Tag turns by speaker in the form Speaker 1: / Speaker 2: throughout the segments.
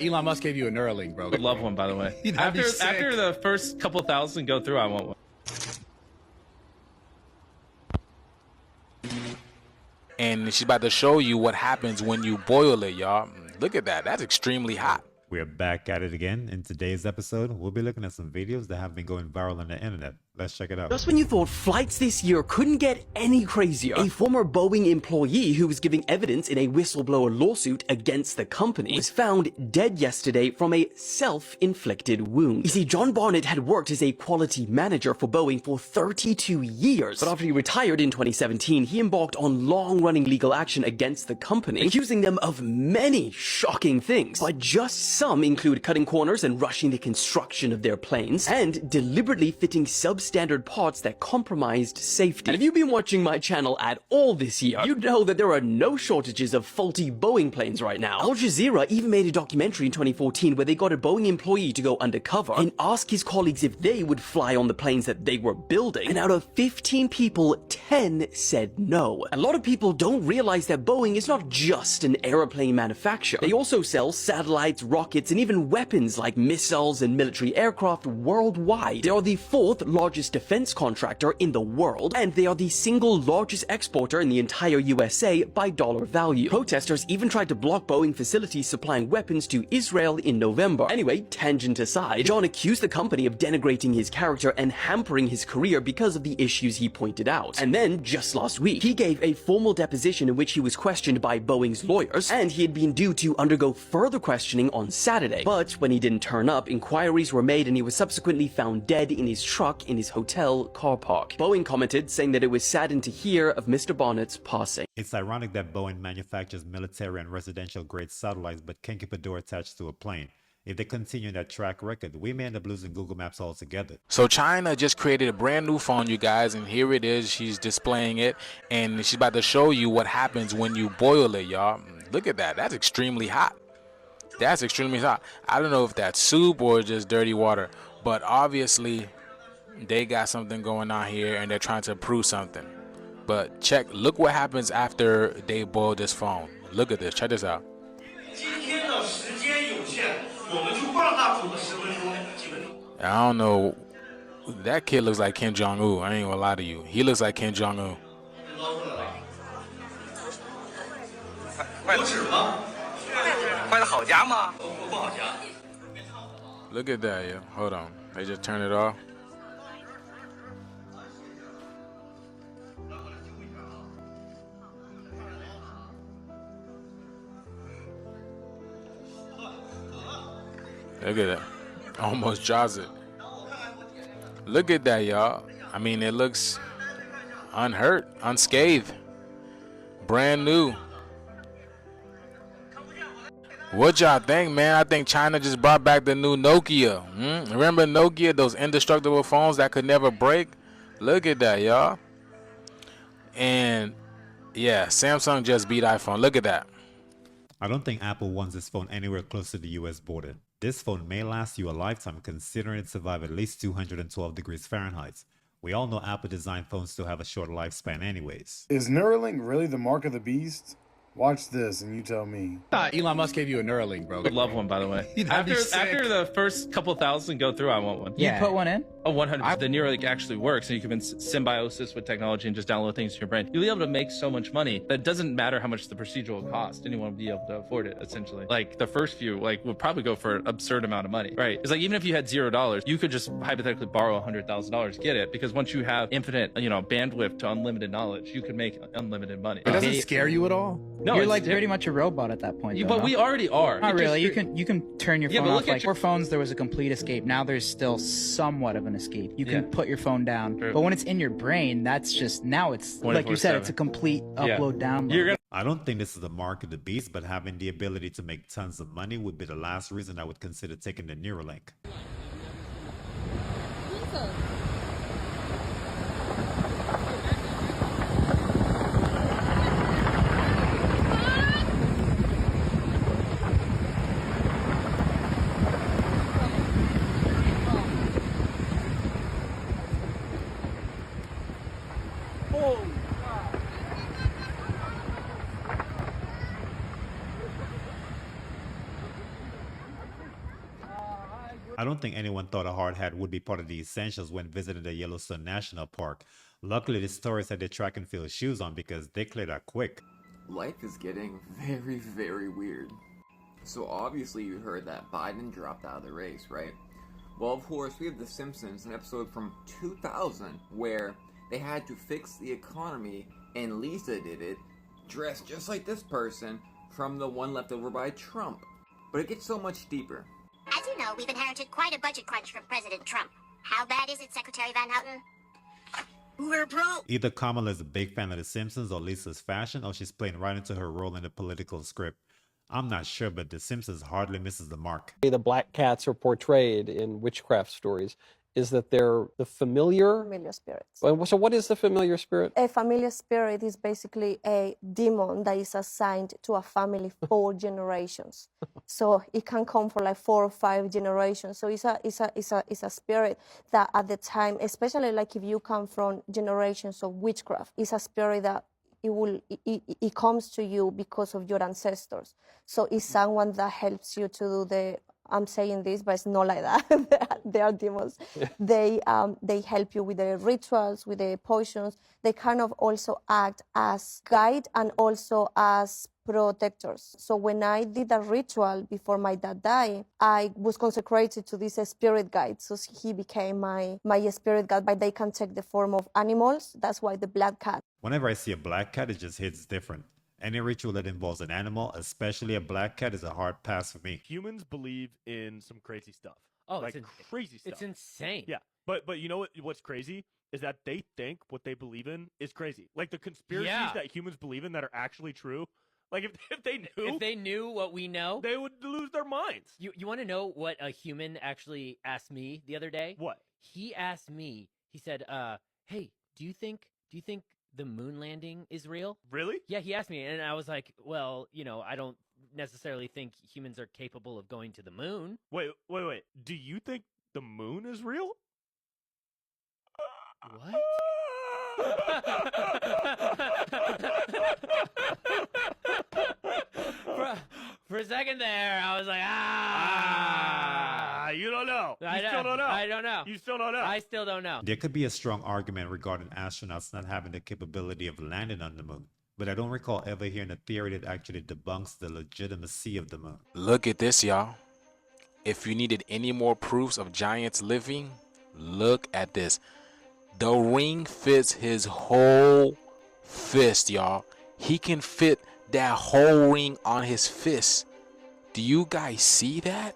Speaker 1: Elon Musk gave you a Neuralink, bro.
Speaker 2: Would love one, by the way. After the first couple thousand go through, I want one.
Speaker 3: And she's about to show you what happens when you boil it, y'all. Look at that. That's extremely hot.
Speaker 4: We're back at it again. In today's episode, we'll be looking at some videos that have been going viral on the internet. Let's check it out.
Speaker 5: Just when you thought flights this year couldn't get any crazier, a former Boeing employee who was giving evidence in a whistleblower lawsuit against the company was found dead yesterday from a self-inflicted wound. You see, John Barnett had worked as a quality manager for Boeing for 32 years, but after he retired in 2017, he embarked on long-running legal action against the company, accusing them of many shocking things, but just some include cutting corners and rushing the construction of their planes, and deliberately fitting substandard parts that compromised safety. And if you've been watching my channel at all this year, you know that there are no shortages of faulty Boeing planes right now. Al Jazeera even made a documentary in 2014 where they got a Boeing employee to go undercover and ask his colleagues if they would fly on the planes that they were building. And out of 15 people, 10 said no. A lot of people don't realize that Boeing is not just an airplane manufacturer. They also sell satellites, rockets, and even weapons like missiles and military aircraft worldwide. They are the fourth largest defense contractor in the world, and they are the single largest exporter in the entire USA by dollar value. Protesters even tried to block Boeing facilities supplying weapons to Israel in November. Anyway, tangent aside, John accused the company of denigrating his character and hampering his career because of the issues he pointed out. And then, just last week, he gave a formal deposition in which he was questioned by Boeing's lawyers, and he had been due to undergo further questioning on Saturday. But when he didn't turn up, inquiries were made and he was subsequently found dead in his truck in his hotel car park. Boeing commented, saying that it was saddened to hear of Mr. Barnett's passing.
Speaker 4: It's ironic that Boeing manufactures military and residential grade satellites but can't keep a door attached to a plane. If they continue that track record, we may end up losing Google Maps altogether.
Speaker 3: So China just created a brand new phone, you guys, and here it is. She's displaying it, and she's about to show you what happens when you boil it, y'all. Look at that. That's extremely hot. That's extremely hot. I don't know if that's soup or just dirty water, but obviously they got something going on here and they're trying to prove something. But look what happens after they boil this phone. Look at this. Check this out. I don't know. That kid looks like Kim Jong-un. I ain't gonna lie to you. He looks like Kim Jong-un. Look at that, yeah. Hold on. They just turn it off. Look at that. Almost jaws it. Look at that, y'all. I mean, it looks unhurt, unscathed. Brand new. What y'all think, man? I think China just brought back the new Nokia. Remember Nokia, those indestructible phones that could never break? Look at that, y'all. And yeah, Samsung just beat iPhone. Look at that.
Speaker 4: I don't think Apple wants this phone anywhere close to the US border. This phone may last you a lifetime considering it survived at least 212 degrees Fahrenheit. We all know Apple designed phones to have a short lifespan anyways.
Speaker 6: Is Neuralink really the mark of the beast? Watch this and you tell me.
Speaker 1: Elon Musk gave you a Neuralink, bro.
Speaker 2: Would love one, by the way. After the first couple thousand go through, I want one.
Speaker 7: You put one in?
Speaker 2: Oh, 100%. The Neuralink actually works, and you can symbiosis with technology and just download things to your brain. You'll be able to make so much money that it doesn't matter how much the procedure will cost. Anyone will be able to afford it, essentially. Like, the first few, would probably go for an absurd amount of money, right? It's like, even if you had $0, you could just hypothetically borrow $100,000 to get it, because once you have infinite, bandwidth to unlimited knowledge, you can make unlimited money.
Speaker 1: It doesn't scare you at all?
Speaker 2: No,
Speaker 7: you're like pretty much a robot at that point.
Speaker 2: But we already are.
Speaker 7: Not really. You can turn your phone off. Like, for phones, there was a complete escape. Now there's still somewhat of an escape. You can put your phone down, but when it's in your brain, that's just, now it's like you said, it's a complete upload download.
Speaker 4: I don't think this is the mark of the beast, but having the ability to make tons of money would be the last reason I would consider taking the Neuralink. I don't think anyone thought a hard hat would be part of the essentials when visiting the Yellowstone National Park. Luckily, the tourists had their track and field shoes on because they cleared out quick.
Speaker 8: Life is getting very, very weird. So obviously you heard that Biden dropped out of the race, right? Well, of course, we have The Simpsons, an episode from 2000 where they had to fix the economy, and Lisa did it, dressed just like this person from the one left over by Trump. But it gets so much deeper.
Speaker 9: As you know, we've inherited quite a budget crunch from President Trump. How bad is it, Secretary Van Houten? We're broke.
Speaker 4: Either Kamala is a big fan of The Simpsons or Lisa's fashion, or she's playing right into her role in the political script. I'm not sure, but The Simpsons hardly misses the mark.
Speaker 10: The black cats are portrayed in witchcraft stories is that they're the familiar
Speaker 11: spirits.
Speaker 10: So what is the familiar spirit?
Speaker 11: A familiar spirit is basically a demon that is assigned to a family for generations. So it can come for like 4 or 5 generations. So it's a spirit that at the time, especially like if you come from generations of witchcraft, it's a spirit that it comes to you because of your ancestors. So it's someone that helps you to do the, I'm saying this, but it's not like that. They are demons. They help you with the rituals, with the potions. They kind of also act as guide and also as protectors. So when I did a ritual before my dad died, I was consecrated to this spirit guide. So he became my spirit guide, but they can take the form of animals. That's why the black cat.
Speaker 4: Whenever I see a black cat, it just hits different. Any ritual that involves an animal, especially a black cat, is a hard pass for me.
Speaker 12: Humans believe in some crazy stuff.
Speaker 13: Oh,
Speaker 12: like crazy stuff.
Speaker 13: It's insane.
Speaker 12: Yeah, but you know what's crazy is that they think what they believe in is crazy. Like the conspiracies that humans believe in that are actually true. Like if they knew
Speaker 13: what we know,
Speaker 12: they would lose their minds.
Speaker 13: You want to know what a human actually asked me the other day?
Speaker 12: What?
Speaker 13: He asked me. He said, "Hey, do you think the moon landing is real?"
Speaker 12: Really?
Speaker 13: Yeah, he asked me, and I was like, "Well, I don't necessarily think humans are capable of going to the moon."
Speaker 12: Wait. Do you think the moon is real?
Speaker 13: What? For a second there, I was like,
Speaker 12: you don't know.
Speaker 13: I
Speaker 12: still don't know.
Speaker 13: I don't know.
Speaker 12: You still don't know.
Speaker 13: I still don't know.
Speaker 4: There could be a strong argument regarding astronauts not having the capability of landing on the moon, but I don't recall ever hearing a theory that actually debunks the legitimacy of the moon.
Speaker 3: Look at this, y'all. If you needed any more proofs of giants living, look at this. The ring fits his whole fist, y'all. He can fit that whole ring on his fist. Do you guys see that?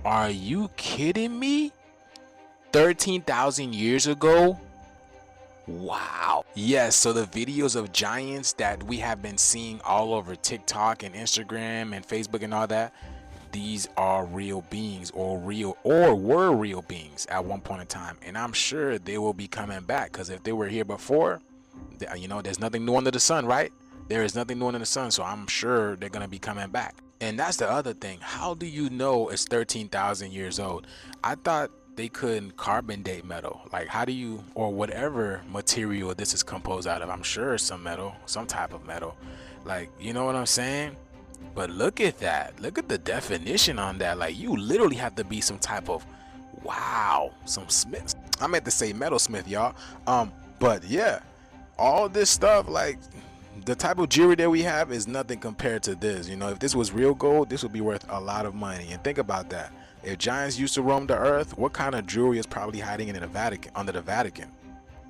Speaker 3: Are you kidding me? 13,000 years ago? Wow. Yes, so the videos of giants that we have been seeing all over TikTok and Instagram and Facebook and all that, these are real beings or were real beings at one point in time. And I'm sure they will be coming back, because if they were here before, there's nothing new under the sun, right? There is nothing new under the sun, so I'm sure they're going to be coming back. And that's the other thing. How do you know it's 13,000 years old? I thought they couldn't carbon date metal. Like, how do you, or whatever material this is composed out of? I'm sure it's some metal, some type of metal. Like, you know what I'm saying? But look at that. Look at the definition on that. Like, you literally have to be some type of, wow, some smith. I meant to say metalsmith, y'all. But yeah, all this stuff, like, the type of jewelry that we have is nothing compared to this. If this was real gold, this would be worth a lot of money. And think about that. If giants used to roam the earth, what kind of jewelry is probably hiding in the Vatican, under the Vatican?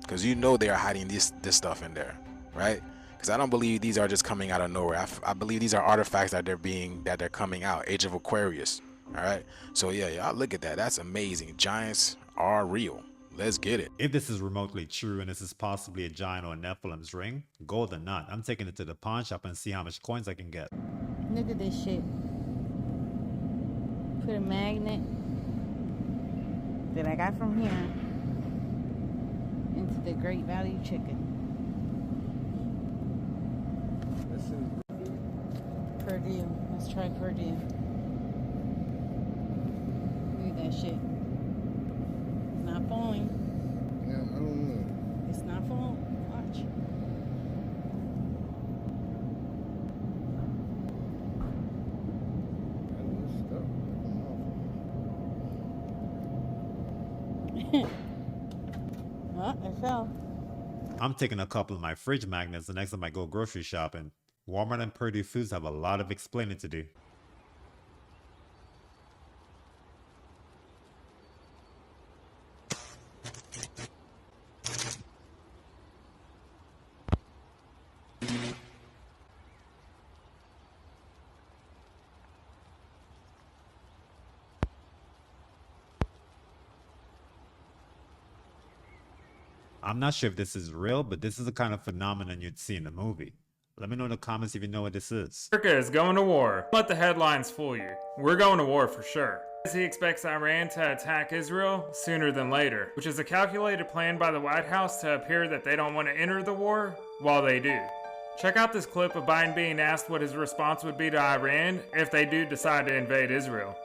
Speaker 3: Because they are hiding this stuff in there, right? Because I don't believe these are just coming out of nowhere. I believe these are artifacts that they're coming out. Age of Aquarius. All right. So yeah, y'all look at that. That's amazing. Giants are real. Let's get it.
Speaker 4: If this is remotely true and this is possibly a giant or a Nephilim's ring, gold or not, I'm taking it to the pawn shop and see how much coins I can get.
Speaker 14: Look at this shit. Put a magnet that I got from here into the Great Value Chicken. Per diem. Let's try per diem. Look at that shit. Not falling.
Speaker 6: Yeah, I don't know.
Speaker 14: It's not falling. Watch. Well, it fell.
Speaker 4: I'm taking a couple of my fridge magnets the next time I go grocery shopping. Walmart and Purdue Foods have a lot of explaining to do. I'm not sure if this is real, but this is the kind of phenomenon you'd see in a movie. Let me know in the comments if you know what this is.
Speaker 15: America is going to war. Don't let the headlines fool you. We're going to war for sure. He expects Iran to attack Israel sooner than later, which is a calculated plan by the White House to appear that they don't want to enter the war while they do. Check out this clip of Biden being asked what his response would be to Iran if they do decide to invade Israel.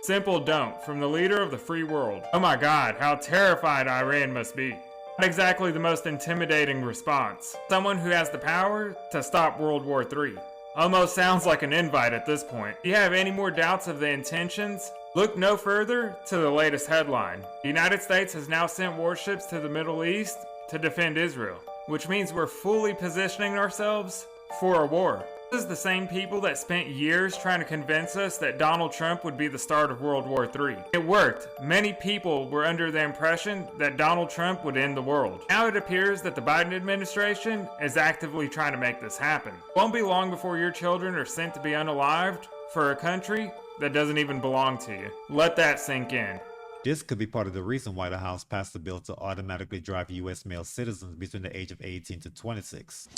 Speaker 15: Simple don't from the leader of the free world. Oh my god, how terrified Iran must be. Not exactly the most intimidating response. Someone who has the power to stop World War III. Almost sounds like an invite at this point. Do you have any more doubts of the intentions? Look no further to the latest headline. The United States has now sent warships to the Middle East to defend Israel, which means we're fully positioning ourselves for a war. This is the same people that spent years trying to convince us that Donald Trump would be the start of World War III. It worked. Many people were under the impression that Donald Trump would end the world. Now it appears that the Biden administration is actively trying to make this happen. It won't be long before your children are sent to be unalived for a country that doesn't even belong to you. Let that sink in.
Speaker 4: This could be part of the reason why the House passed a bill to automatically drive U.S. male citizens between the age of 18 to 26.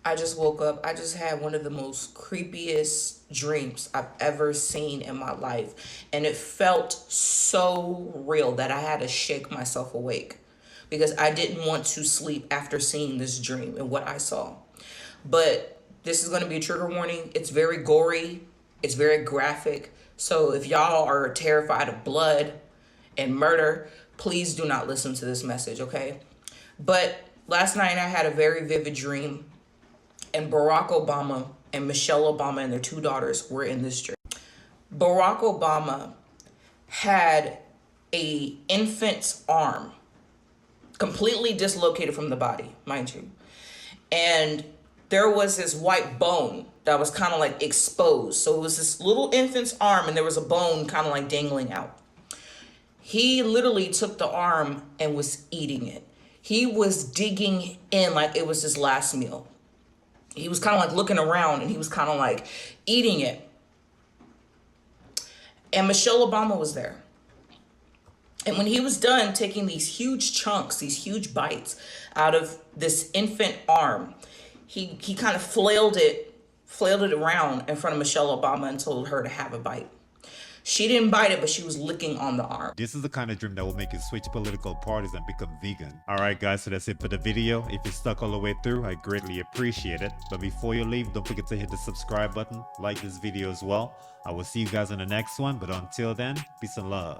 Speaker 16: I just woke up. I just had one of the most creepiest dreams I've ever seen in my life. And it felt so real that I had to shake myself awake because I didn't want to sleep after seeing this dream and what I saw. But this is going to be a trigger warning. It's very gory. It's very graphic. So if y'all are terrified of blood and murder, please do not listen to this message, okay? But last night I had a very vivid dream. And Barack Obama and Michelle Obama and their two daughters were in this dream. Barack Obama had an infant's arm completely dislocated from the body, mind you. And there was this white bone that was kind of like exposed. So it was this little infant's arm and there was a bone kind of like dangling out. He literally took the arm and was eating it. He was digging in like it was his last meal. He was kind of like looking around and he was kind of like eating it. And Michelle Obama was there. And when he was done taking these huge chunks, these huge bites out of this infant arm, he kind of flailed it around in front of Michelle Obama and told her to have a bite. She didn't bite it, but she was licking on the arm.
Speaker 4: This is the kind of dream that will make you switch political parties and become vegan. Alright guys, so that's it for the video. If you stuck all the way through, I greatly appreciate it. But before you leave, don't forget to hit the subscribe button, like this video as well. I will see you guys in the next one, but until then, peace and love.